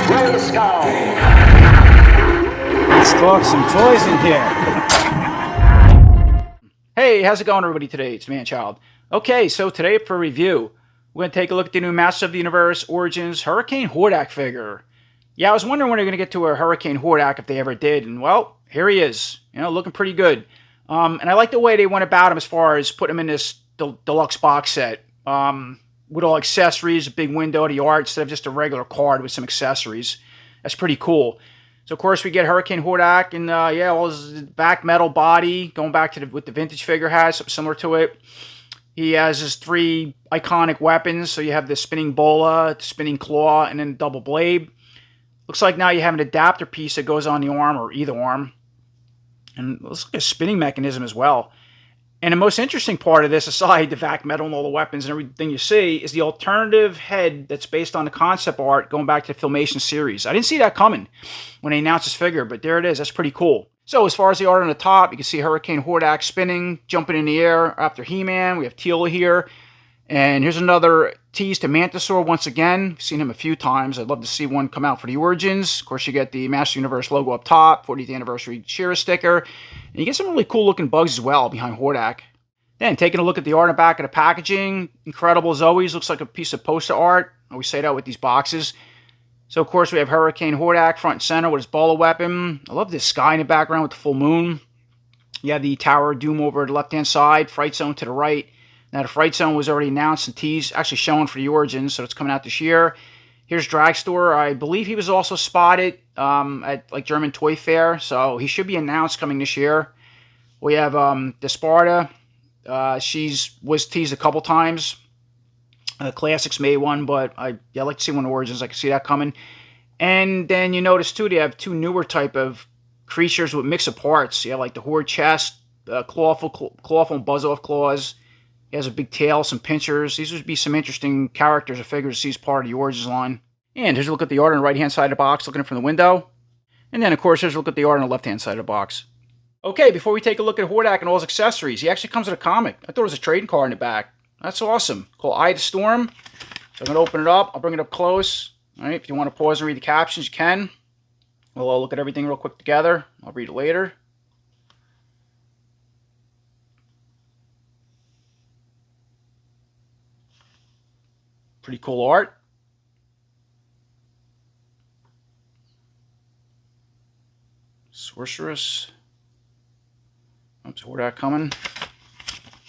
Let's go. Let's talk some toys in here. Hey, how's it going, everybody? Today it's Manchild. Okay, so today for review, we're going to take a look at the new Masters of the Universe Origins Hurricane Hordak figure. Yeah, I was wondering when they're going to get to a Hurricane Hordak if they ever did, and well, here he is. You know, looking pretty good. And I like the way they went about him as far as putting him in this deluxe box set. With all accessories, a big window to the art instead of just a regular card with some accessories. That's pretty cool. So of course we get Hurricane Hordak and yeah, all his back metal body going back to what the vintage figure has, something similar to it. He has his three iconic weapons. So you have the spinning bola, the spinning claw, and then the double blade. Looks like now you have an adapter piece that goes on the arm or either arm. And it looks like a spinning mechanism as well. And the most interesting part of this, aside the vac metal and all the weapons and everything you see, is the alternative head that's based on the concept art going back to the Filmation series. I didn't see that coming when they announced this figure, but there it is. That's pretty cool. So as far as the art on the top, you can see Hurricane Hordak spinning, jumping in the air after He-Man. We have Teela here. And here's another tease to Mantisaur once again. I've seen him a few times. I'd love to see one come out for the Origins. Of course, you get the Master Universe logo up top, 40th anniversary Shira sticker. And you get some really cool looking bugs as well behind Hordak. Then taking a look at the art on the back of the packaging. Incredible as always. Looks like a piece of poster art. I always say that with these boxes. So of course we have Hurricane Hordak front and center with his bola weapon. I love this sky in the background with the full moon. You have the Tower of Doom over the left hand side. Fright Zone to the right. Now, the Fright Zone was already announced and teased, actually shown for the Origins, so it's coming out this year. Here's Dragstore. I believe he was also spotted at like German Toy Fair, so he should be announced coming this year. We have Desparta. She's was teased a couple times. Classics made one, but I like to see one of the Origins. I can see that coming. And then you notice, too, they have two newer type of creatures with mix of parts. You have like the Horde chest, clawful and buzz-off claws. He has a big tail, some pinchers. These would be some interesting characters or figures to see as part of the Origins line. And here's a look at the art on the right-hand side of the box, looking from the window. And then, of course, here's a look at the art on the left-hand side of the box. Okay, before we take a look at Hordak and all his accessories, he actually comes with a comic. I thought it was a trading card in the back. That's awesome. Called Eye of the Storm. So I'm going to open it up. I'll bring it up close. All right, if you want to pause and read the captions, you can. We'll look at everything real quick together. I'll read it later. Pretty cool art. Sorceress. Oops, Hordak coming.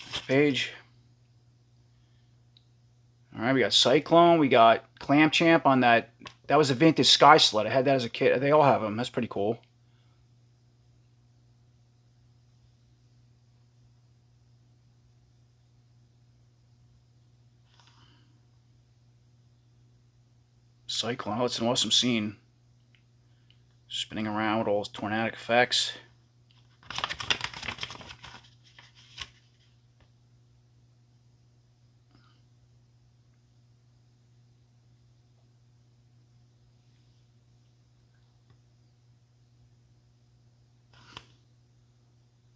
Next page. Alright, we got Cyclone. We got Clam Champ on that. That was a vintage Sky Sled. I had that as a kid. They all have them. That's pretty cool. Cyclone, oh, it's an awesome scene. Spinning around with all those tornadic effects.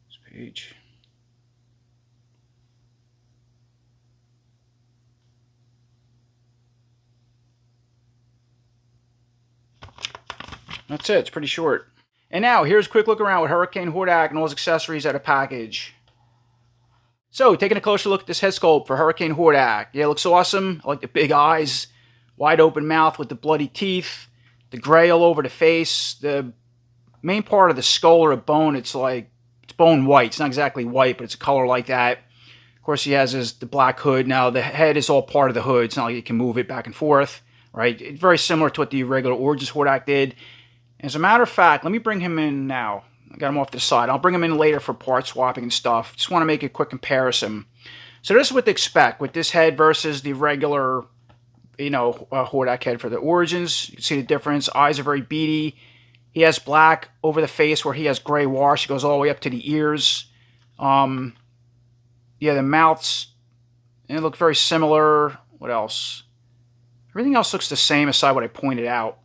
This page. That's it. It's pretty short. And now, here's a quick look around with Hurricane Hordak and all his accessories out of package. So, taking a closer look at this head sculpt for Hurricane Hordak. Yeah, it looks awesome. I like the big eyes, wide open mouth with the bloody teeth, the gray all over the face. The main part of the skull or a bone, it's bone white. It's not exactly white, but it's a color like that. Of course, he has the black hood. Now, the head is all part of the hood. It's not like you can move it back and forth, right? It's very similar to what the regular Origins Hordak did. As a matter of fact, let me bring him in now. I got him off to the side. I'll bring him in later for part swapping and stuff. Just want to make a quick comparison. So this is what to expect with this head versus the regular, Hordak head for the Origins. You can see the difference. Eyes are very beady. He has black over the face where he has gray wash. It goes all the way up to the ears. Yeah, the mouths, they look very similar. What else? Everything else looks the same aside what I pointed out.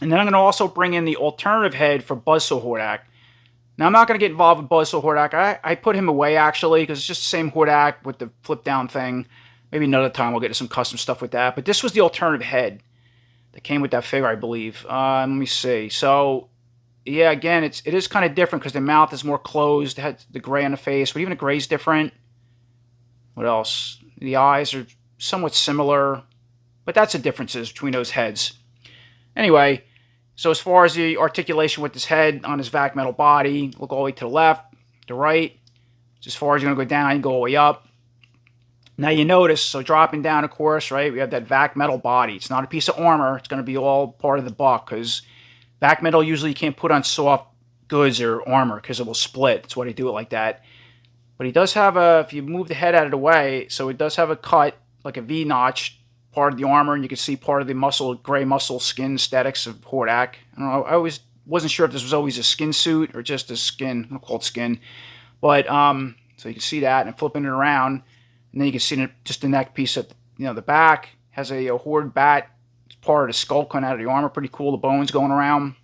And then I'm going to also bring in the alternative head for Buzzsaw Hordak. Now, I'm not going to get involved with Buzzsaw Hordak. I put him away, actually, because it's just the same Hordak with the flip-down thing. Maybe another time we'll get to some custom stuff with that. But this was the alternative head. that came with that figure, I believe. Let me see. So, yeah, again, it is kind of different because the mouth is more closed. It had the gray on the face, but even the gray's different. What else? The eyes are somewhat similar, but that's the differences between those heads. Anyway, so as far as the articulation with his head on his vac metal body, look all the way to the left, the right. As far as you're going to go down, you go all the way up. Now you notice, so dropping down, of course, right, we have that vac metal body. It's not a piece of armor. It's going to be all part of the buck because vac metal usually you can't put on soft goods or armor because it will split. That's why they do it like that. But he does have a, if you move the head out of the way, so it does have a cut, like a V-notch, part of the armor, and you can see part of the muscle, gray muscle skin aesthetics of Hordak. I don't know, I always wasn't sure if this was always a skin suit or just a skin, I'll call it skin. But, so you can see that, and flipping it around, and then you can see just the neck piece at the back has a Horde bat. It's part of the skull coming out of the armor. Pretty cool. The bones going around.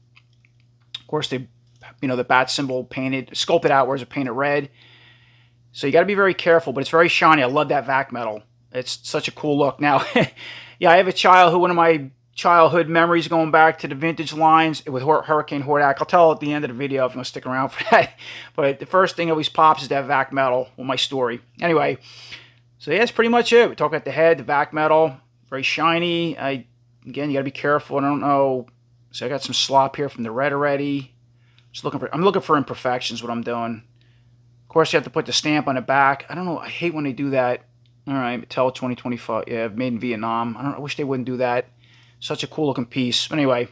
Of course, the bat symbol painted, sculpted outwards are painted red. So you got to be very careful, but it's very shiny. I love that vac metal. It's such a cool look. Now, yeah, I have a child who one of my childhood memories going back to the vintage lines with Hurricane Hordak. I'll tell at the end of the video if you want to stick around for that. But the first thing that always pops is that vac metal with my story. Anyway. So yeah, that's pretty much it. We talk about the head, the vac metal, very shiny. Again, you got to be careful. I don't know. So I got some slop here from the red already. I'm looking for imperfections. What I'm doing. Of course, you have to put the stamp on the back. I don't know. I hate when they do that. All right, Mattel 2025. Yeah, made in Vietnam. I wish they wouldn't do that. Such a cool looking piece. But anyway,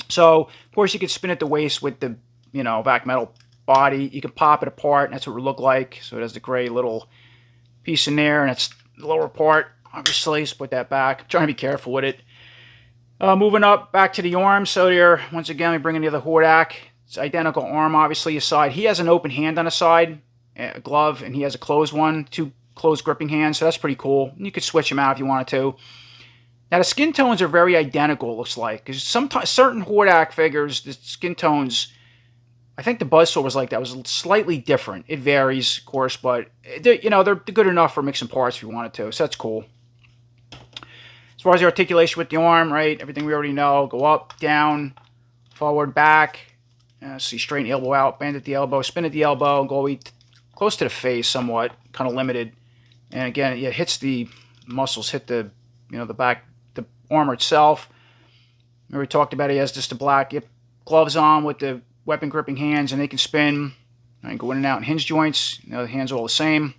so of course you could spin at the waist with the vac metal body. You can pop it apart, and that's what it would look like. So it has the gray little piece in there, and it's the lower part, obviously, so put that back. I'm trying to be careful with it. Moving up, back to the arm. So there, once again, we bring in the other Hordak. It's identical arm, obviously, his side. He has an open hand on the side, a glove, and he has a closed one, 2 closed gripping hands, so that's pretty cool. You could switch them out if you wanted to. Now, the skin tones are very identical, it looks like, because sometimes certain Hordak figures, the skin tones, I think the Buzzsaw was like that. It was slightly different. It varies, of course, but they're good enough for mixing parts if you wanted to. So that's cool. As far as the articulation with the arm, right? Everything we already know. Go up, down, forward, back. See, straighten the elbow out, bend at the elbow, spin at the elbow, and go close to the face somewhat, kind of limited. And again, it hits the muscles, hit the the back, the armor itself. Remember we talked about he has just the black gloves on with the weapon gripping hands, and they can spin and go in and out in hinge joints. The hands are all the same.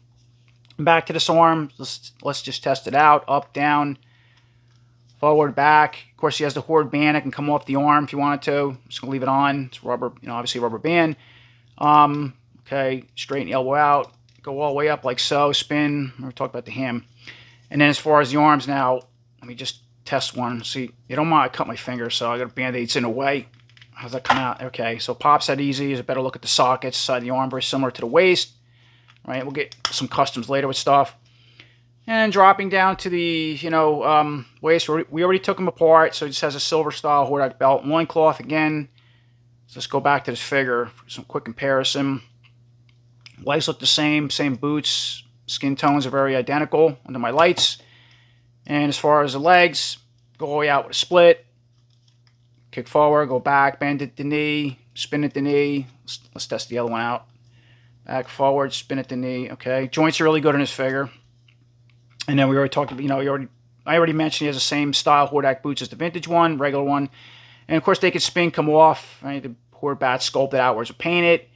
Back to this arm. Let's just test it out. Up, down, forward, back. Of course, he has the Horde band that can come off the arm if you wanted to. Just gonna leave it on. It's rubber, obviously a rubber band. Okay, straighten the elbow out. Go all the way up like so. Spin. We're talking about the ham. And then as far as the arms now, let me just test one. See, you don't mind I cut my finger, so I got a band-aid. It's in the way. How's that come out? Okay, so pops that easy. There's a better look at the sockets. Side of the arm, very similar to the waist. Right, we'll get some customs later with stuff. And dropping down to the, waist, we already took them apart, so it just has a silver style Hordak belt. Loincloth again. So let's go back to this figure for some quick comparison. Legs look the same boots. Skin tones are very identical under my lights. And as far as the legs, go all the way out with a split. Kick forward, go back, bend at the knee, spin at the knee. Let's test the other one out. Back, forward, spin at the knee. Okay, joints are really good in this figure. And then we already talked about, I already mentioned he has the same style Hordak boots as the vintage one, regular one. And of course they can spin, come off. Right? The Horde bat sculpted outwards or painted.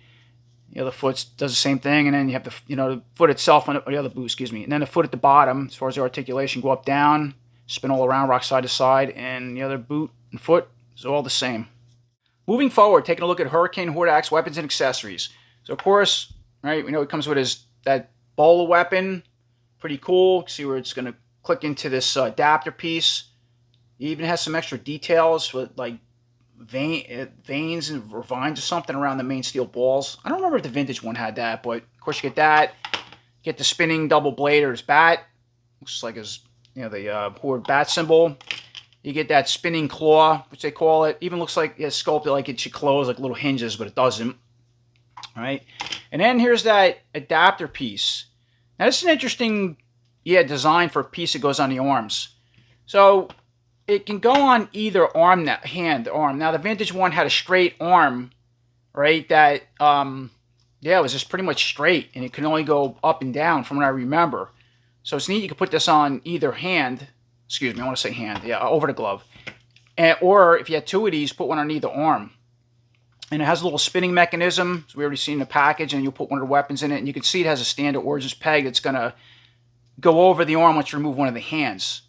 The other foot does the same thing, and then you have the foot itself on the other boot, excuse me, and then the foot at the bottom. As far as the articulation, go up, down, spin all around, rock side to side, and the other boot and foot is all the same. Moving forward, taking a look at Hurricane Hordak's weapons and accessories. So of course, right, we know it comes with that bowler weapon, pretty cool. See where it's going to click into this adapter piece. It even has some extra details with like veins or vines or something around the main steel balls. I don't remember if the vintage one had that, but of course you get that. Get the spinning double blade or his bat. Looks like his, the Horde bat symbol. You get that spinning claw, which they call it. Even looks like it's sculpted like it should close, like little hinges, but it doesn't. All right. And then here's that adapter piece. Now this is an interesting, design for a piece that goes on the arms. So it can go on either arm, arm. Now, the vintage one had a straight arm, right? That, yeah, it was just pretty much straight, and it can only go up and down from what I remember. So it's neat. You can put this on either hand. Excuse me, I want to say hand. Yeah, over the glove. Or if you had two of these, put one on either arm. And it has a little spinning mechanism. So we already seen the package, and you'll put one of the weapons in it. And you can see it has a standard Origins peg that's going to go over the arm once you remove one of the hands.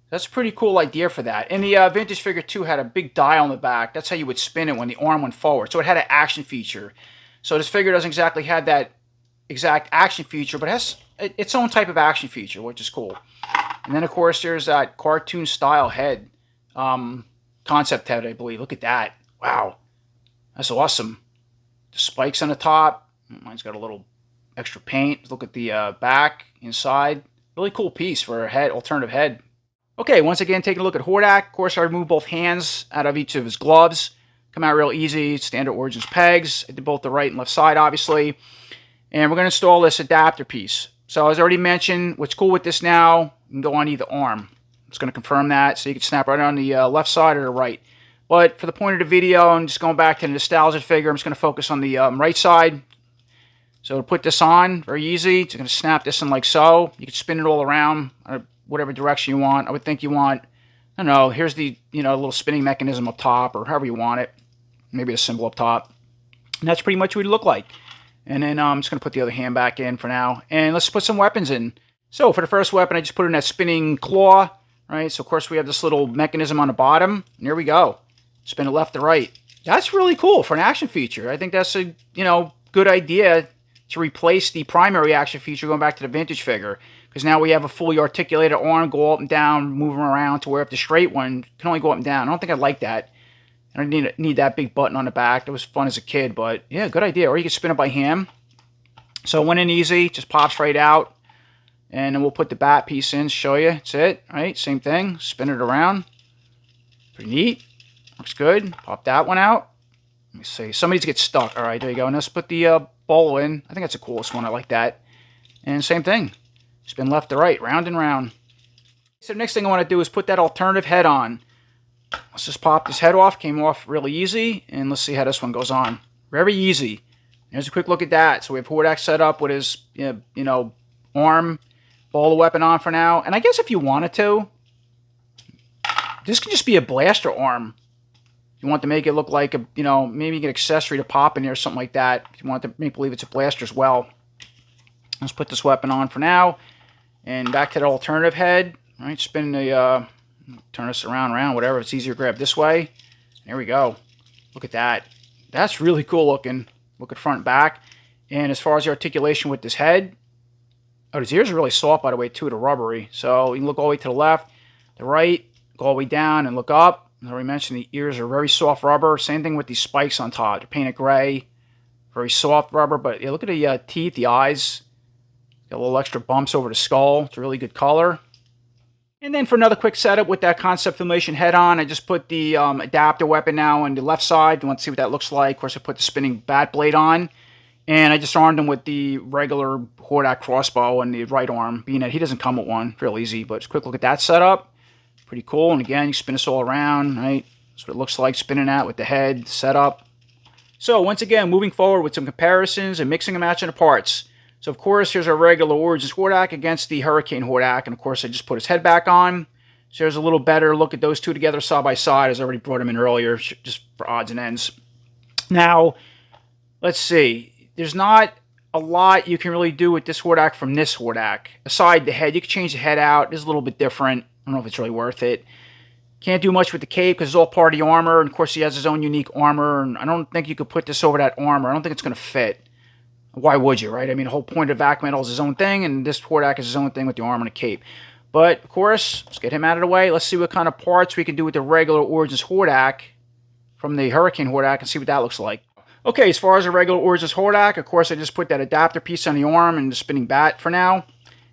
That's a pretty cool idea for that. And the vintage figure, too, had a big dial on the back. That's how you would spin it when the arm went forward. So it had an action feature. So this figure doesn't exactly have that exact action feature, but it has its own type of action feature, which is cool. And then, of course, there's that cartoon-style head. Concept head, I believe. Look at that. Wow. That's awesome. The spikes on the top. Mine's got a little extra paint. Look at the back, inside. Really cool piece for a head, alternative head. Okay, once again, taking a look at Hordak. Of course, I removed both hands out of each of his gloves. Come out real easy. Standard Origins pegs. I did both the right and left side, obviously. And we're going to install this adapter piece. So as I already mentioned, what's cool with this now, you can go on either arm. It's going to confirm that, so you can snap right on the left side or the right. But for the point of the video, I'm just going back to the nostalgia figure. I'm just going to focus on the right side. So to put this on, very easy. It's going to snap this in like so. You can spin it all around, whatever direction you want. I would think you want, I don't know, here's the little spinning mechanism up top, or however you want it. Maybe a symbol up top. And that's pretty much what it look like. And then I'm just going to put the other hand back in for now. And let's put some weapons in. So for the first weapon, I just put in that spinning claw. Right, so of course we have this little mechanism on the bottom. And here we go. Spin it left to right. That's really cool for an action feature. I think that's a good idea to replace the primary action feature going back to the vintage figure. Because now we have a fully articulated arm, go up and down, moving around, to where if the straight one can only go up and down. I don't think I like that. I don't need that big button on the back. That was fun as a kid, but yeah, good idea. Or you can spin it by hand. So it went in easy, just pops right out. And then we'll put the bat piece in, show you. That's it, right? Same thing. Spin it around. Pretty neat. Looks good. Pop that one out. Let me see. Somebody's get stuck. All right, there you go. And let's put the bowl in. I think that's the coolest one. I like that. And same thing. Spin left to right, round and round. So the next thing I want to do is put that alternative head on. Let's just pop this head off. Came off really easy. And let's see how this one goes on. Very easy. Here's a quick look at that. So we have Hordak set up with his, arm. Ball the weapon on for now. And I guess if you wanted to, this could just be a blaster arm. If you want to make it look like a, maybe an accessory to pop in there or something like that. If you want to make believe it's a blaster as well. Let's put this weapon on for now. And back to the alternative head. All right, spin the, turn this around, whatever. It's easier to grab this way. There we go. Look at that. That's really cool looking. Look at front and back. And as far as the articulation with this head, oh, his ears are really soft, by the way, too. They're rubbery. So you can look all the way to the left, the right, go all the way down and look up. As I already mentioned, the ears are very soft rubber. Same thing with these spikes on top. They're painted gray. Very soft rubber. But yeah, look at the teeth, the eyes. Got a little extra bumps over the skull. It's a really good color. And then for another quick setup with that Concept Filmation head on, I just put the adapter weapon now on the left side. You want to see what that looks like. Of course, I put the spinning bat blade on. And I just armed him with the regular Hordak crossbow on the right arm, being that he doesn't come with one. Real easy, but just a quick look at that setup. Pretty cool. And again, you spin this all around, right? That's what it looks like, spinning out with the head setup. So once again, moving forward with some comparisons and mixing and matching the parts. So of course, here's our regular Origins Hordak against the Hurricane Hordak. And of course, I just put his head back on. So there's a little better look at those two together side by side, as I already brought them in earlier, just for odds and ends. Now, let's see. There's not a lot you can really do with this Hordak from this Hordak. Aside the head, you can change the head out. It's a little bit different. I don't know if it's really worth it. Can't do much with the cape because it's all part of the armor. And of course, he has his own unique armor. And I don't think you could put this over that armor. I don't think it's going to fit. Why would you, right? I mean, the whole point of vac metal is his own thing. And this Hordak is his own thing with the armor and the cape. But, of course, let's get him out of the way. Let's see what kind of parts we can do with the regular Origins Hordak from the Hurricane Hordak and see what that looks like. Okay, as far as the regular Origins Hordak, of course, I just put that adapter piece on the arm and the spinning bat for now.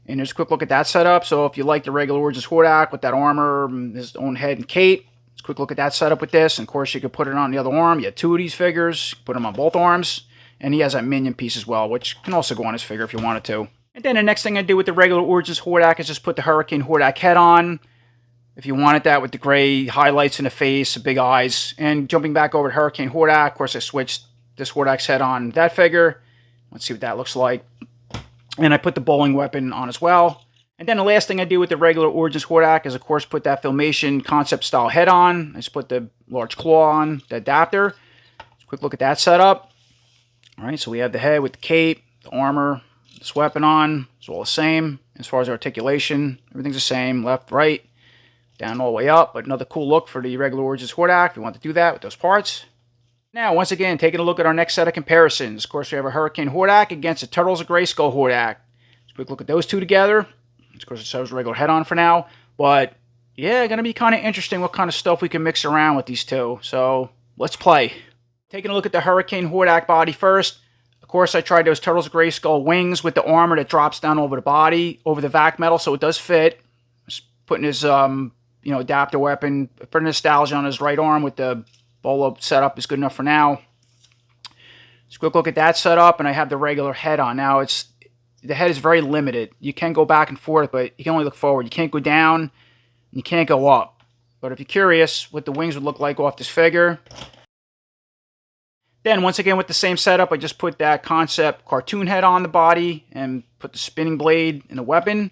And just a quick look at that setup. So if you like the regular Origins Hordak with that armor, his own head and cape, just a quick look at that setup with this. And of course, you could put it on the other arm. You have two of these figures, put them on both arms. And he has that minion piece as well, which can also go on his figure if you wanted to. And then the next thing I do with the regular Origins Hordak is just put the Hurricane Hordak head on. if you wanted that with the gray highlights in the face, the big eyes. And jumping back over to Hurricane Hordak, of course I switched this Hordak's head on that figure. Let's see what that looks like. And I put the bowling weapon on as well. And then the last thing I do with the regular Origins Hordak is, of course, put that Filmation concept style head on. I just put the large claw on, the adapter. Just a quick look at that setup. All right, so we have the head with the cape, the armor, this weapon on. It's all the same. As far as articulation, everything's the same. Left, right, down all the way up. But another cool look for the regular Origins Hordak if you want to do that with those parts. Now, once again, taking a look at our next set of comparisons. Of course, we have a Hurricane Hordak against a Turtles of Grayskull Hordak. Just a quick look at those two together. Of course, it shows regular head on for now. But, yeah, going to be kind of interesting what kind of stuff we can mix around with these two. So, let's play. Taking a look at the Hurricane Hordak body first. Of course, I tried those Turtles of Grayskull wings with the armor that drops down over the body, over the vac metal, so it does fit. Just putting his, adapter weapon, for nostalgia on his right arm with the bolo setup is good enough for now. Just a quick look at that setup, and I have the regular head on. Now, the head is very limited. You can go back and forth, but you can only look forward. You can't go down, and you can't go up. But if you're curious what the wings would look like off this figure, then once again with the same setup, I just put that concept cartoon head on the body and put the spinning blade in the weapon.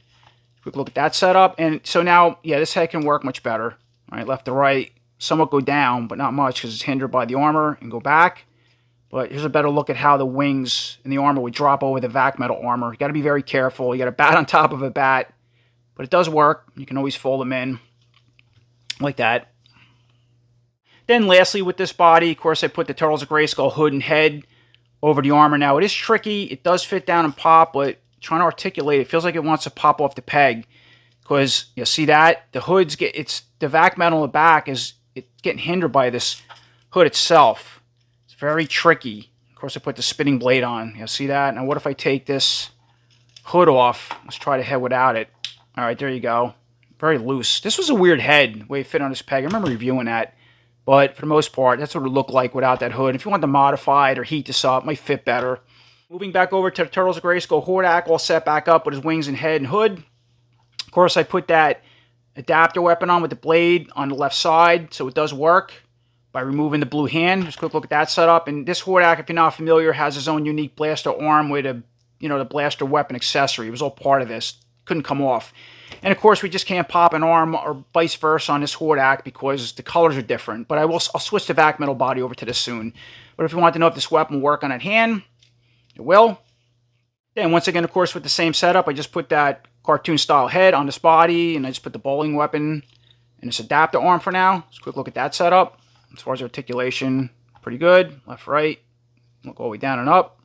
Quick look at that setup. And so now, yeah, this head can work much better. All right, left to right, somewhat go down, but not much because it's hindered by the armor, and go back. But here's a better look at how the wings and the armor would drop over the vac metal armor. You got to be very careful. You got a bat on top of a bat, but it does work. You can always fold them in like that. Then lastly, with this body, of course, I put the Turtles of Grayskull hood and head over the armor. Now, it is tricky. It does fit down and pop, but trying to articulate it feels like it wants to pop off the peg. Because, you see that? The hood's the vac metal in the back is getting hindered by this hood itself. It's very tricky. Of course, I put the spinning blade on. You see that? Now, what if I take this hood off? Let's try the head without it. All right, there you go. Very loose. This was a weird head, the way it fit on this peg. I remember reviewing that. But for the most part, that's what it looked like without that hood. If you want to modify it or heat this up, it might fit better. Moving back over to the Turtles of Grayskull Hordak, all set back up with his wings and head and hood. Of course, I put that adapter weapon on with the blade on the left side, so it does work by removing the blue hand. Just a quick look at that setup. And this Hordak, if you're not familiar, has his own unique blaster arm with the blaster weapon accessory. It was all part of this. Couldn't come off. And of course, we just can't pop an arm or vice versa on this Hordak because the colors are different. But I'll switch the vac metal body over to this soon. But if you want to know if this weapon will work on that hand, it will. Then once again, of course, with the same setup, I just put that cartoon style head on this body, and I just put the bowling weapon and this adapter arm for now. Just a quick look at that setup. As far as articulation, pretty good. Left, right. Look all the way down and up.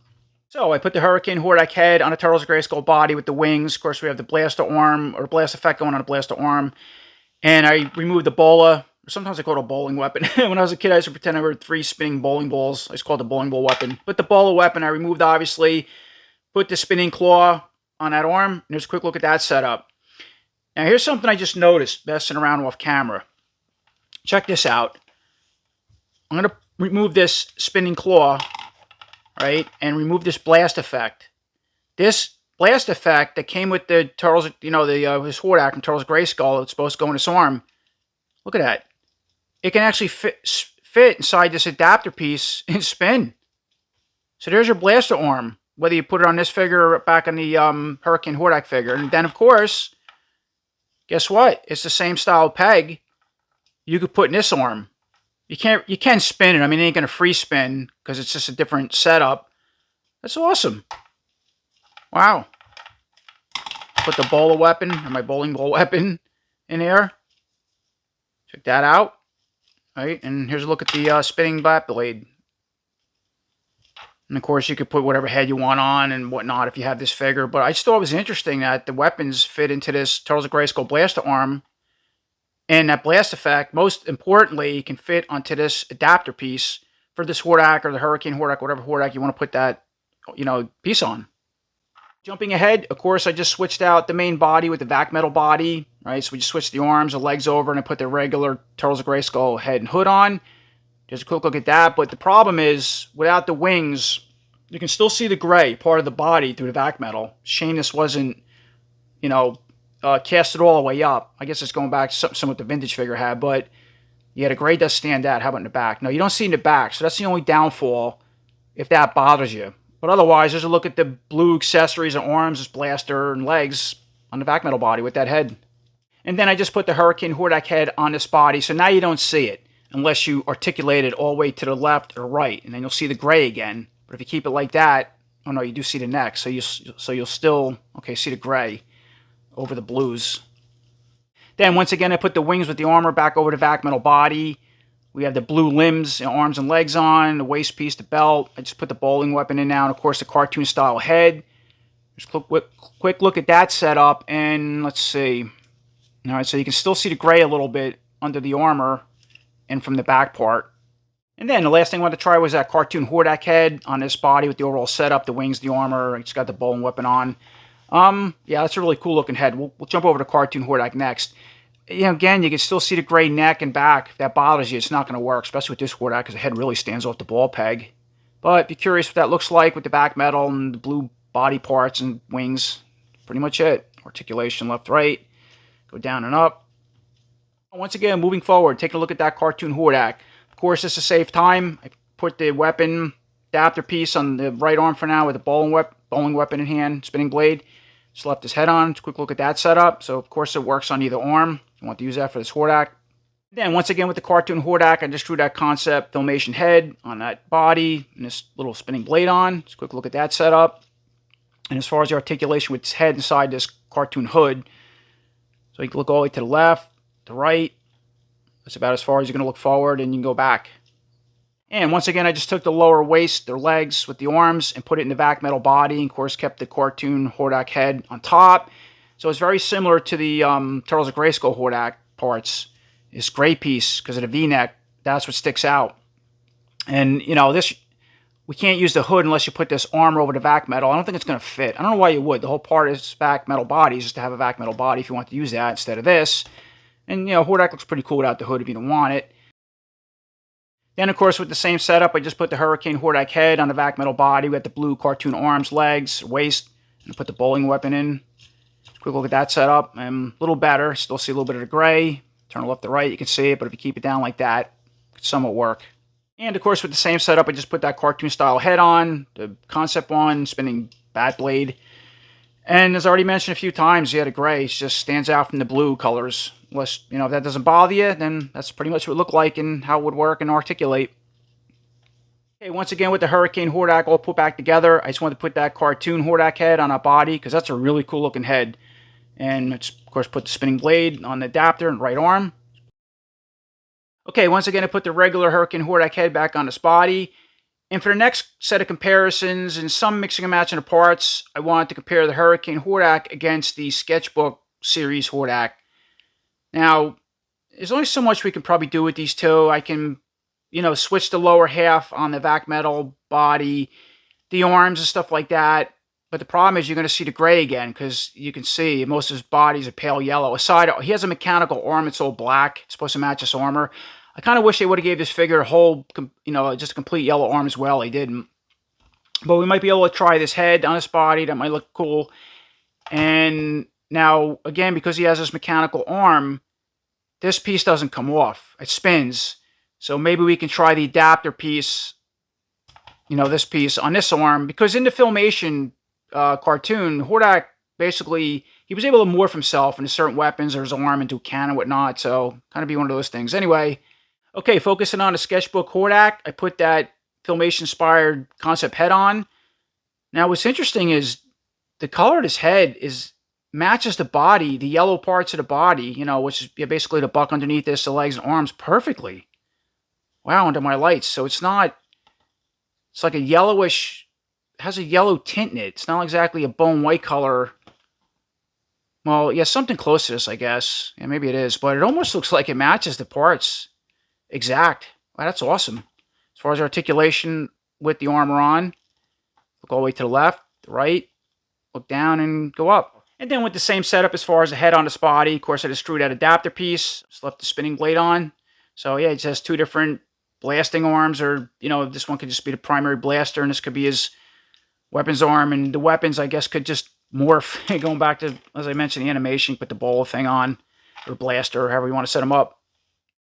So I put the Hurricane Hordak head on a Turtles of Grayskull body with the wings. Of course, we have the blaster arm, or blast effect going on a blaster arm. And I removed the bola. Sometimes I call it a bowling weapon. When I was a kid, I used to pretend I were 3 spinning bowling balls. I just called it the bowling ball weapon. But the bola weapon I removed, obviously. Put the spinning claw on that arm. And there's a quick look at that setup. Now, here's something I just noticed messing around off camera. Check this out. I'm going to remove this spinning claw, right, and remove this blast effect. This blast effect that came with the Turtles, his Hordak and Turtles Grayskull, it's supposed to go in his arm. Look at that. It can actually fit inside this adapter piece and spin. So there's your blaster arm, whether you put it on this figure or back on the Hurricane Hordak figure. And then, of course, guess what? It's the same style peg you could put in this arm. You can spin it. I mean, it ain't going to free spin because it's just a different setup. That's awesome. Wow. Put the bowler weapon, or my bowling ball weapon, in there. Check that out. All right, and here's a look at the spinning bat blade. And of course, you could put whatever head you want on and whatnot if you have this figure. But I just thought it was interesting that the weapons fit into this Turtles of Grayskull blaster arm. And that blast effect, most importantly, can fit onto this adapter piece for this Hordak or the Hurricane Hordak, whatever Hordak you want to put that, piece on. Jumping ahead, of course, I just switched out the main body with the vac metal body, right? So we just switched the arms, the legs over, and I put the regular Turtles of Grayskull head and hood on. Just a quick look at that. But the problem is, without the wings, you can still see the gray part of the body through the vac metal. Shame this wasn't, cast it all the way up. I guess it's going back to something what the vintage figure had, but yeah, the gray does stand out. How about in the back? No, you don't see in the back, so that's the only downfall if that bothers you. But otherwise, just a look at the blue accessories and arms, this blaster and legs on the vac metal body with that head. And then I just put the Hurricane Hordak head on this body, so now you don't see it unless you articulate it all the way to the left or right, and then you'll see the gray again. But if you keep it like that, oh no, you do see the neck, so you'll still see the gray over the blues. Then once again, I put the wings with the armor back over the vac metal body. We have the blue limbs, arms and legs on, the waist piece, the belt. I just put the bowling weapon in now, and of course the cartoon style head. Just quick look at that setup, and let's see. All right, so you can still see the gray a little bit under the armor and from the back part. And then the last thing I wanted to try was that cartoon Hordak head on this body with the overall setup, the wings, the armor. I just got the bowling weapon on. Yeah, that's a really cool looking head. We'll jump over to cartoon Hordak next. Again, you can still see the gray neck and back. If that bothers you, it's not going to work, especially with this Hordak because the head really stands off the ball peg. But if you're curious what that looks like with the back metal and the blue body parts and wings, pretty much it. Articulation left, right, go down and up. Once again, moving forward, take a look at that cartoon Hordak. Of course, this is save time. I put the weapon adapter piece on the right arm for now with the bowling weapon in hand, spinning blade. Just left his head on. Just a quick look at that setup. So, of course, it works on either arm. I want to use that for this Hordak. Then, once again, with the cartoon Hordak, I just drew that concept Filmation head on that body and this little spinning blade on. Just a quick look at that setup. And as far as the articulation with its head inside this cartoon hood, so you can look all the way to the left, the right. That's about as far as you're going to look forward, and you can go back. And once again, I just took the lower waist, their legs with the arms, and put it in the vac metal body. And of course, kept the cartoon Hordak head on top. So it's very similar to the Turtles of Grayskull Hordak parts. This gray piece, because of the V-neck, that's what sticks out. And, this, we can't use the hood unless you put this armor over the vac metal. I don't think it's going to fit. I don't know why you would. The whole part is vac metal body is just to have a vac metal body if you want to use that instead of this. And, Hordak looks pretty cool without the hood if you don't want it. Then, of course, with the same setup, I just put the Hurricane Hordak head on the vac metal body. We got the blue cartoon arms, legs, waist, and put the bowling weapon in. Quick look at that setup. A little better. Still see a little bit of the gray. Turn it left to right, you can see it, but if you keep it down like that, it could somewhat work. And, of course, with the same setup, I just put that cartoon-style head on, the concept one, spinning bat blade. And as I already mentioned a few times, the gray just stands out from the blue colors. Unless, if that doesn't bother you, then that's pretty much what it would look like and how it would work and articulate. Okay, once again, with the Hurricane Hordak all put back together, I just wanted to put that cartoon Hordak head on a body because that's a really cool looking head. And let's, of course, put the spinning blade on the adapter and right arm. Okay, once again, I put the regular Hurricane Hordak head back on this body. And for the next set of comparisons and some mixing and matching of parts, I wanted to compare the Hurricane Hordak against the Sketchbook series Hordak. Now, there's only so much we can probably do with these two. I can, switch the lower half on the vac metal body, the arms and stuff like that. But the problem is you're going to see the gray again because you can see most of his body's a pale yellow. Aside, he has a mechanical arm that's all black. It's supposed to match his armor. I kind of wish they would have gave this figure a whole, just a complete yellow arm as well. They didn't. But we might be able to try this head on his body. That might look cool. And now, again, because he has this mechanical arm, this piece doesn't come off. It spins. So maybe we can try the adapter piece, this piece on this arm. Because in the Filmation cartoon, Hordak basically, he was able to morph himself into certain weapons or his arm into a cannon and whatnot. So kind of be one of those things. Anyway, okay, focusing on the Sketchbook Hordak, I put that Filmation-inspired concept head on. Now, what's interesting is the color of his head matches the body, the yellow parts of the body, which is basically the buck underneath this, the legs and arms, perfectly. Wow, under my lights. So it's like a yellowish, has a yellow tint in it. It's not exactly a bone white color. Well, yeah, something close to this, I guess. Yeah, maybe it is. But it almost looks like it matches the parts. Exact. Wow, that's awesome. As far as articulation with the armor on, look all the way to the left, the right, look down and go up. And then with the same setup as far as the head on this body, of course I just screwed that adapter piece, just left the spinning blade on. So yeah, it just has two different blasting arms, or, this one could just be the primary blaster, and this could be his weapons arm, and the weapons, I guess, could just morph, going back to, as I mentioned, the animation, put the bowl thing on, or blaster, or however you want to set them up.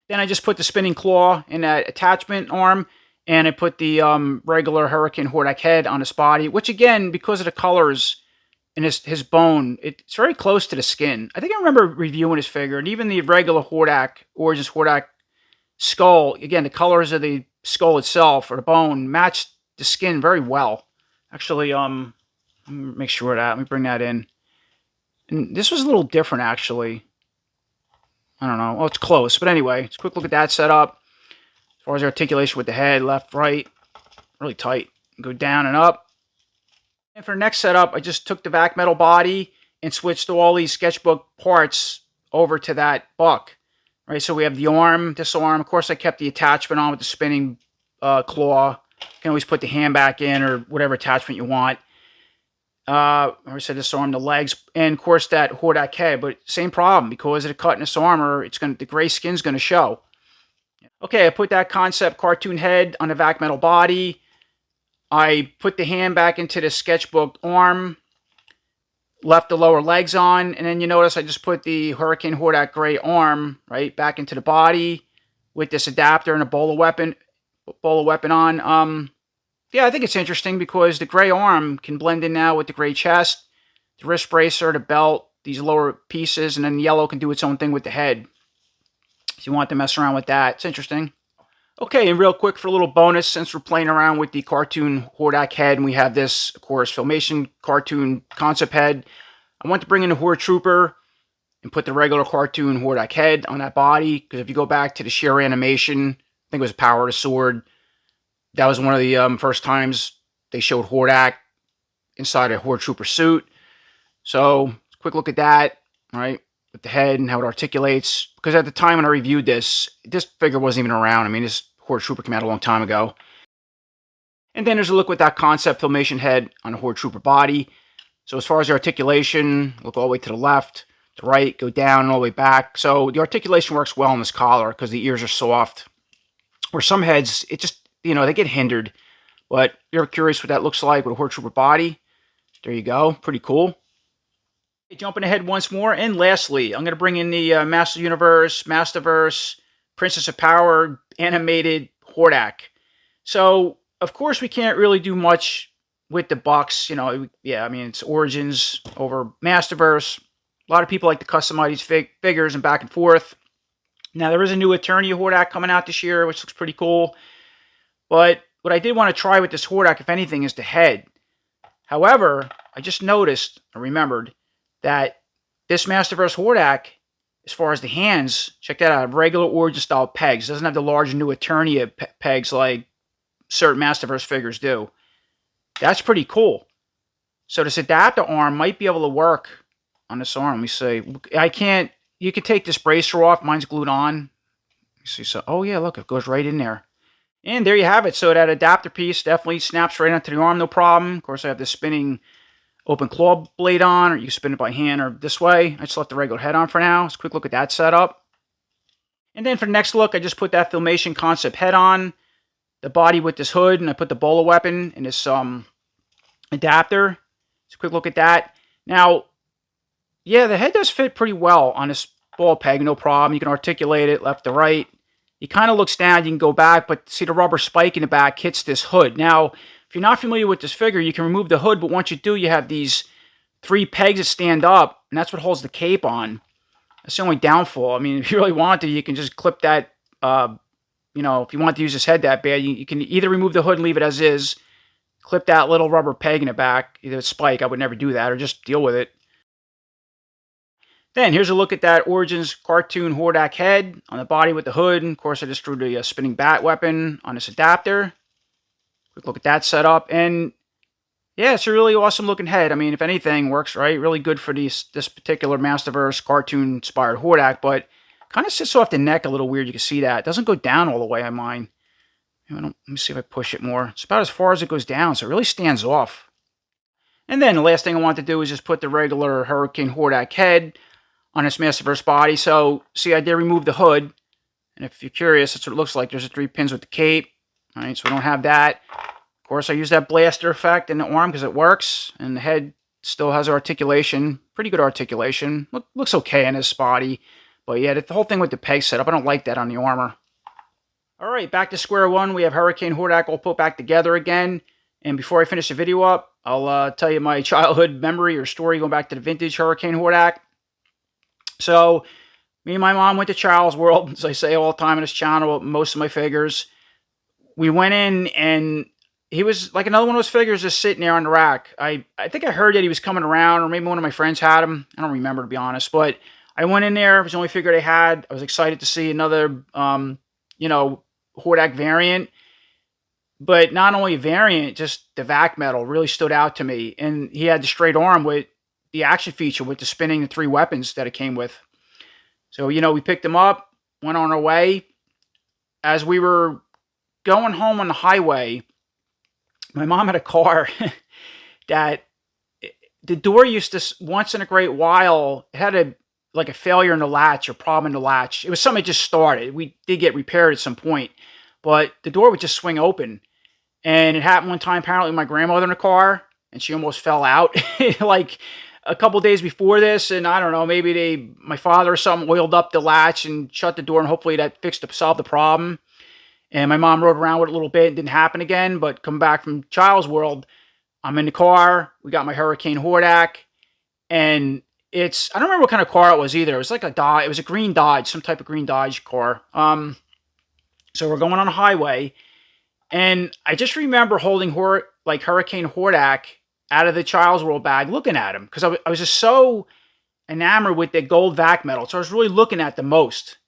Then I just put the spinning claw in that attachment arm, and I put the regular Hurricane Hordak head on his body, which again, because of the colors in his bone, it's very close to the skin. I think I remember reviewing his figure, and even the regular Hordak, Origins Hordak skull, again, the colors of the skull itself, or the bone, matched the skin very well. Actually, let me make sure of that. Let me bring that in. And this was a little different, actually. I don't know. Well, it's close. But anyway, let's quick look at that setup. As far as the articulation with the head, left, right, really tight. Go down and up. And for the next setup, I just took the vac metal body and switched all these sketchbook parts over to that buck. Right, so we have the arm, this arm. Of course, I kept the attachment on with the spinning claw. You can always put the hand back in or whatever attachment you want. I said this arm, the legs, and of course that Hordak head. But same problem, because of the cut in this armor, the gray skin's going to show. Okay, I put that concept cartoon head on the vac metal body. I put the hand back into the sketchbook arm, left the lower legs on, and then you notice I just put the Hurricane Hordak gray arm right back into the body with this adapter and a bowler weapon on. Yeah, I think it's interesting because the gray arm can blend in now with the gray chest, the wrist bracer, the belt, these lower pieces, and then the yellow can do its own thing with the head. If you want to mess around with that, it's interesting. Okay, and real quick for a little bonus, since we're playing around with the cartoon Hordak head, and we have this, of course, Filmation cartoon concept head, I want to bring in the Horde Trooper and put the regular cartoon Hordak head on that body, because if you go back to the sheer animation, I think it was Power of the Sword, that was one of the first times they showed Hordak inside a Horde Trooper suit. So, quick look at that, right, with the head and how it articulates. Because at the time when I reviewed this figure wasn't even around. I mean, this Horde Trooper came out a long time ago. And then there's a look with that concept Filmation head on a Horde Trooper body. So as far as the articulation, look all the way to the left, to right, go down and all the way back. So the articulation works well on this collar because the ears are soft. Where some heads, it just, they get hindered. But if you're curious what that looks like with a Horde Trooper body, there you go. Pretty cool. Jumping ahead once more, and lastly, I'm going to bring in the Master Universe, Masterverse, Princess of Power animated Hordak. So, of course, we can't really do much with the bucks. Yeah, I mean, it's Origins over Masterverse. A lot of people like to customize these figures and back and forth. Now, there is a new Attorney Hordak coming out this year, which looks pretty cool. But what I did want to try with this Hordak, if anything, is the head. However, I just noticed, or remembered, that this Masterverse Hordak, as far as the hands, check that out, regular Origin style pegs. It doesn't have the large new Eternia pegs like certain Masterverse figures do. That's pretty cool. So this adapter arm might be able to work on this arm. Let me see. You can take this bracer off. Mine's glued on. You see, so, oh yeah, look, it goes right in there. And there you have it. So that adapter piece definitely snaps right onto the arm, no problem. Of course, I have this spinning open claw blade on, or you spin it by hand or this way. I just left the regular head on for now. Let's quick look at that setup. And then for the next look, I just put that Filmation concept head on, the body with this hood, and I put the bowler weapon in this adapter. Let's quick look at that. Now, yeah, the head does fit pretty well on this ball peg, no problem. You can articulate it left to right. It kind of looks down, you can go back, but see the rubber spike in the back hits this hood. Now, if you're not familiar with this figure, you can remove the hood, but once you do, you have these 3 pegs that stand up, and that's what holds the cape on. That's the only downfall. I mean, if you really want to, you can just clip that, if you want to use this head that bad, you can either remove the hood and leave it as is, clip that little rubber peg in the back, either spike, I would never do that, or just deal with it. Then, here's a look at that Origins cartoon Hordak head on the body with the hood. And of course, I just threw the spinning bat weapon on this adapter. Quick look at that setup, and yeah, it's a really awesome looking head. I mean, if anything, works right. Really good for this particular Masterverse cartoon inspired Hordak, but kind of sits off the neck a little weird. You can see that. It doesn't go down all the way on mine. Let me see if I push it more. It's about as far as it goes down, so it really stands off. And then the last thing I want to do is just put the regular Hurricane Hordak head on this Masterverse body. So, see, I did remove the hood, and if you're curious, that's what it looks like. There's the 3 pins with the cape. All right, so we don't have that. Of course, I use that blaster effect in the arm because it works. And the head Still has articulation, pretty good articulation. Looks okay in his body. But yeah, the whole thing with the peg setup, I don't like that on the armor. Alright, back to square one. We have Hurricane Hordak all put back together again. And before I finish the video up, I'll tell you my childhood memory or story going back to the vintage Hurricane Hordak. So, me and my mom went to Charles World, as I say all the time on this channel, most of my figures. We went in, and he was like another one of those figures just sitting there on the rack. I think I heard that he was coming around, or maybe one of my friends had him. I don't remember, to be honest. But I went in there. It was the only figure they had. I was excited to see another, Hordak variant. But not only a variant, just the vac metal really stood out to me. And he had the straight arm with the action feature with the spinning the 3 weapons that it came with. So, we picked him up, went on our way. As we were going home on the highway, my mom had a car that the door used to, once in a great while, it had a failure in the latch or problem in the latch. It was something that just started. We did get repaired at some point. But the door would just swing open. And it happened one time, apparently, with my grandmother in the car, and she almost fell out. Like a couple days before this, and I don't know, maybe my father or something oiled up the latch and shut the door, and hopefully that solved the problem. And my mom rode around with it a little bit. It didn't happen again, but coming back from Child's World, I'm in the car. We got my Hurricane Hordak, and I don't remember what kind of car it was either. It was like it was a green Dodge, some type of green Dodge car. So we're going on a highway, and I just remember holding Hurricane Hordak out of the Child's World bag, looking at him, because I was just so enamored with the gold vac metal. So I was really looking at the most.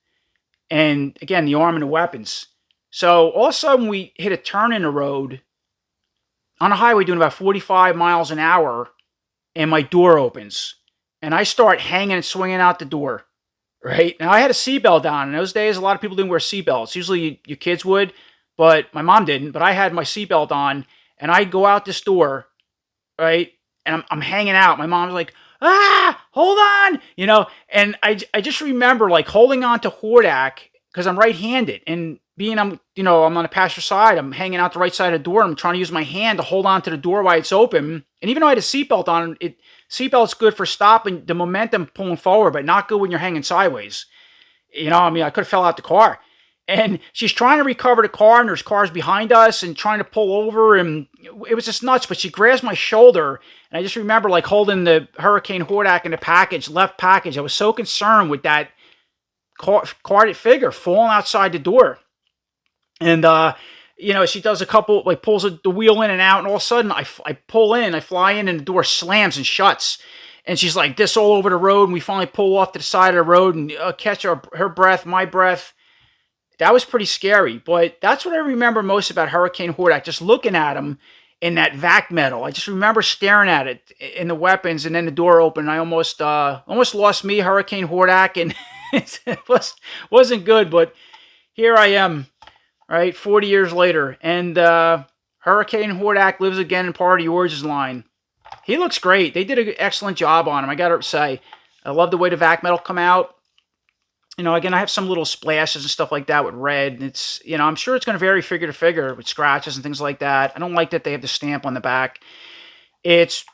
And again, the arm and the weapons. So all of a sudden, we hit a turn in the road on a highway doing about 45 miles an hour, and my door opens, and I start hanging and swinging out the door. Right? Now, I had a seatbelt on. In those days, a lot of people didn't wear seatbelts. Usually, your kids would, but my mom didn't. But I had my seatbelt on, and I go out this door, right? And I'm hanging out. My mom's like, hold on! And I just remember, holding on to Hordak, because I'm right-handed. And being, I'm on the passenger side, I'm hanging out the right side of the door, and I'm trying to use my hand to hold on to the door while it's open. And even though I had a seatbelt on, seatbelt's good for stopping the momentum pulling forward, but not good when you're hanging sideways. I could have fell out the car. And she's trying to recover the car, and there's cars behind us and trying to pull over, and it was just nuts. But she grabs my shoulder, and I just remember holding the Hurricane Hordak in the left package. I was so concerned with that carded figure falling outside the door. And, she does a couple, pulls the wheel in and out, and all of a sudden I pull in, I fly in, and the door slams and shuts. And she's like this all over the road, and we finally pull off to the side of the road and catch her breath, my breath. That was pretty scary, but that's what I remember most about Hurricane Hordak, just looking at him in that vac metal. I just remember staring at it in the weapons, and then the door opened. I almost lost me, Hurricane Hordak, and it wasn't good, but here I am. Right, 40 years later, and Hurricane Hordak lives again in part of the Origins line. He looks great. They did an excellent job on him, I gotta say. I love the way the vac metal come out. Again, I have some little splashes and stuff like that with red. It's, I'm sure it's going to vary figure to figure with scratches and things like that. I don't like that they have the stamp on the back. It's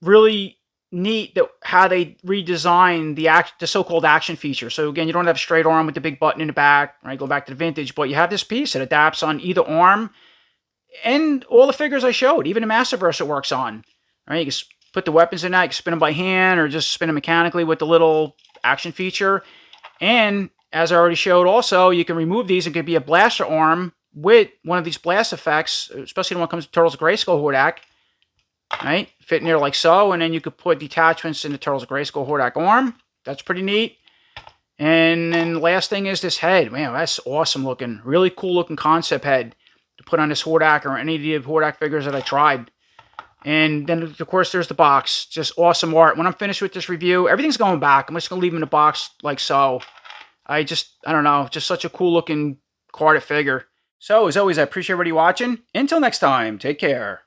really neat how they redesigned the so-called action feature. So again, you don't have a straight arm with the big button in the back, right? Go back to the vintage, but you have this piece that adapts on either arm, and all the figures I showed, even the Masterverse it works on, right? You can put the weapons in that, you can spin them by hand or just spin them mechanically with the little action feature. And as I already showed also, you can remove these. It could be a blaster arm with one of these blast effects, especially when it comes to Turtles of Grayskull Hordak. Right? Fit in there like so, and then you could put detachments in the Turtles of Grayskull Hordak arm. That's pretty neat. And then the last thing is this head. Man, that's awesome looking. Really cool looking concept head to put on this Hordak or any of the Hordak figures that I tried. And then, of course, there's the box. Just awesome art. When I'm finished with this review, everything's going back. I'm just going to leave them in the box like so. I don't know, just such a cool looking carded figure. So, as always, I appreciate everybody watching. Until next time, take care.